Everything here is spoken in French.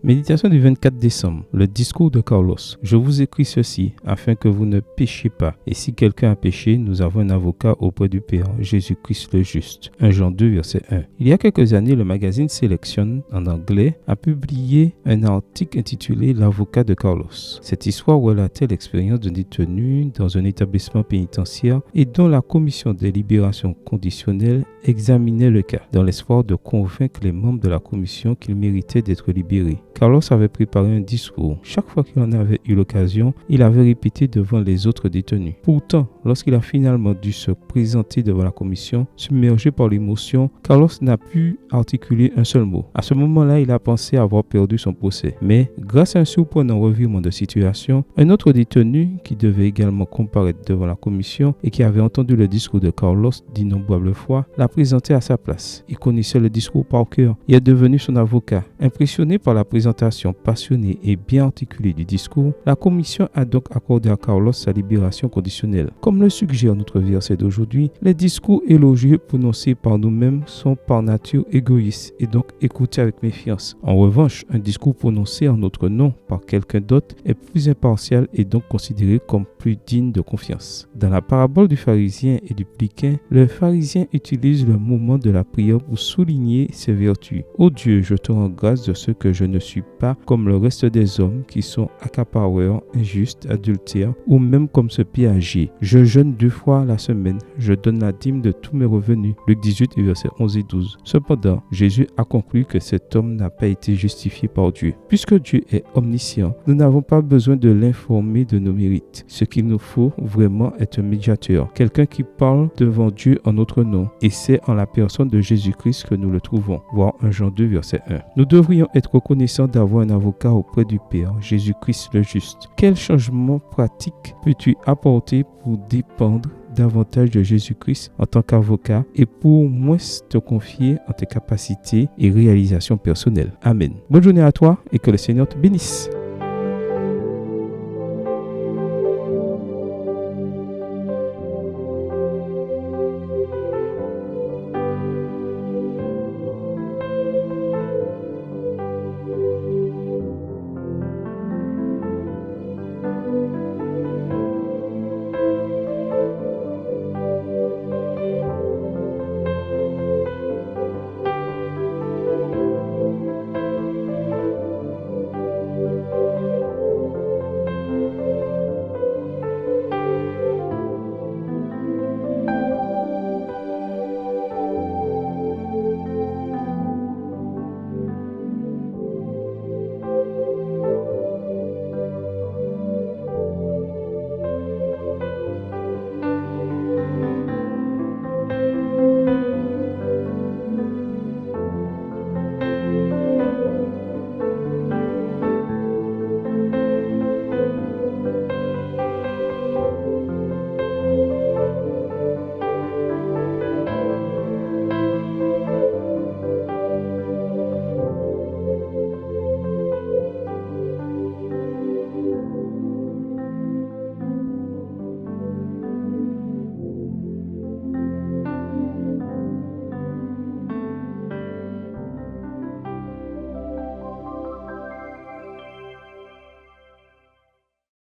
Méditation du 24 décembre, le discours de Carlos. Je vous écris ceci afin que vous ne péchiez pas. Et si quelqu'un a péché, nous avons un avocat auprès du Père, Jésus-Christ le juste. 1 Jean 2, verset 1. Il y a quelques années, le magazine Selection, en anglais, a publié un article intitulé L'avocat de Carlos. Cette histoire relatait l'expérience d'un détenu dans un établissement pénitentiaire et dont la commission des libérations conditionnelles examinait le cas, dans l'espoir de convaincre les membres de la commission qu'il méritait d'être libéré. Carlos avait préparé un discours. Chaque fois qu'il en avait eu l'occasion, il avait répété devant les autres détenus. Pourtant, lorsqu'il a finalement dû se présenter devant la commission, submergé par l'émotion, Carlos n'a pu articuler un seul mot. À ce moment-là, il a pensé avoir perdu son procès. Mais, grâce à un surprenant revirement de situation, un autre détenu, qui devait également comparaître devant la commission et qui avait entendu le discours de Carlos d'innombrables fois, l'a présenté à sa place. Il connaissait le discours par cœur et est devenu son avocat. Impressionné par la présentation passionnée et bien articulée du discours, la commission a donc accordé à Carlos sa libération conditionnelle. Comme le suggère notre verset d'aujourd'hui, les discours élogieux prononcés par nous-mêmes sont par nature égoïstes et donc écoutés avec méfiance. En revanche, un discours prononcé en notre nom par quelqu'un d'autre est plus impartial et donc considéré comme plus digne de confiance. Dans la parabole du pharisien et du publicain, le pharisien utilise le moment de la prière pour souligner ses vertus. Ô Dieu, je te rends grâce de ce que je ne suis pas comme le reste des hommes qui sont accapareurs, injustes, adultères ou même comme ce piagier. Je jeûne 2 fois la semaine. Je donne la dîme de tous mes revenus. Luc 18, versets 11 et 12. Cependant, Jésus a conclu que cet homme n'a pas été justifié par Dieu. Puisque Dieu est omniscient, nous n'avons pas besoin de l'informer de nos mérites. Ce qu'il nous faut vraiment est un médiateur, quelqu'un qui parle devant Dieu en notre nom. Et c'est en la personne de Jésus-Christ que nous le trouvons. Voir 1 Jean 2, verset 1. Nous devrions être reconnaissants d'avoir un avocat auprès du Père, Jésus-Christ le juste. Quel changement pratique peux-tu apporter pour dépendre davantage de Jésus-Christ en tant qu'avocat et pour moins te confier en tes capacités et réalisations personnelles? Amen. Bonne journée à toi et que le Seigneur te bénisse.